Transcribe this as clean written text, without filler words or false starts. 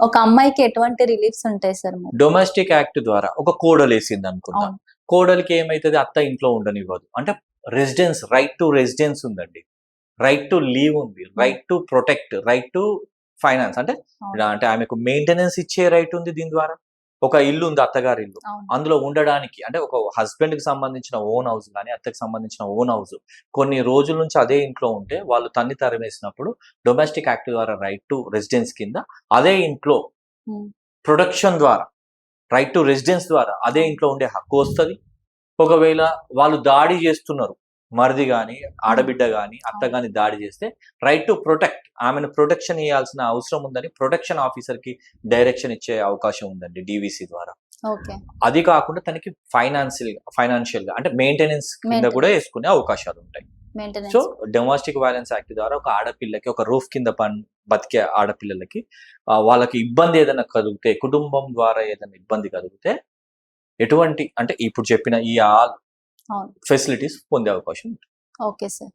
ఒక అమ్మాయికి ఎటువంటి రిలీఫ్స్ ఉంటాయి సార్ మరి? డొమెస్టిక్ యాక్ట్ ద్వారా ఒక కోడలేసింది అనుకుందాం. అవును. కోడలికి ఏమైతది, అత్త ఇంట్లో ఉండనివ్వదు. అంటే రెసిడెన్స్, రైట్ టు రెసిడెన్స్ ఉందండి. రైట్ టు లీవ్ ఉంది. Right to protect, right to finance అంటే అవును. అంటే ఆమెకు మెయింటెనెన్స్ ఇచ్చే రైట్ ఉంది దీని ద్వారా. ఒక ఇల్లు ఉంది, అత్తగారి ఇల్లు. అవును. అందులో ఉండడానికి అంటే ఒక హస్బెండ్ కి సంబంధించిన ఓన్ హౌస్ గాని, అత్తకి సంబంధించిన ఓన్ హౌస్ కొన్ని రోజుల నుంచి అదే ఇంట్లో ఉంటే వాళ్ళు తన్ని తరిమేసినప్పుడు డొమెస్టిక్ యాక్ట్ ద్వారా రైట్ టు రెసిడెన్స్ కింద అదే ఇంట్లో హ్మ్. ప్రొటెక్షన్ ద్వారా, రైట్ టు రెసిడెన్స్ ద్వారా అదే ఇంట్లో ఉండే హక్కు వస్తది. ఒకవేళ వాళ్ళు దాడి చేస్తున్నారు, మరిది గాని, ఆడబిడ్డ గాని, అత్త అవును. గాని దాడి చేస్తే రైట్ టు ప్రొటెక్ట్, ఆమెను ప్రొటెక్షన్ ఇయ్యాల్సిన అవసరం ఉందని ప్రొటెక్షన్ ఆఫీసర్‌కి డైరెక్షన్ ఇచ్చే అవకాశం ఉందండి డీవీసీ ద్వారా. ఓకే. అది కాకుండా తనకి ఫైనాన్షియల్‌గా అంటే మెయింటెనెన్స్ కింద కూడా మెయింటెనెన్స్. యేసుకునే అవకాశాలుంటాయి. So, maintenance. Domestic violence act ద్వారా ఒక ఆడపిల్లకి, ఒక రూఫ్ కింద బతికే ఆడపిల్లలకి వాళ్ళకి ఇబ్బంది ఏదైనా కలిగితే, కుటుంబం ద్వారా ఏదైనా ఇబ్బంది కలిగితే ఎటువంటి అంటే ఇప్పుడు చెప్పిన ఈ ఆల్ అవును. ఫెసిలిటీస్ పొందే అవకాశం ఉంటుంది. Okay sir.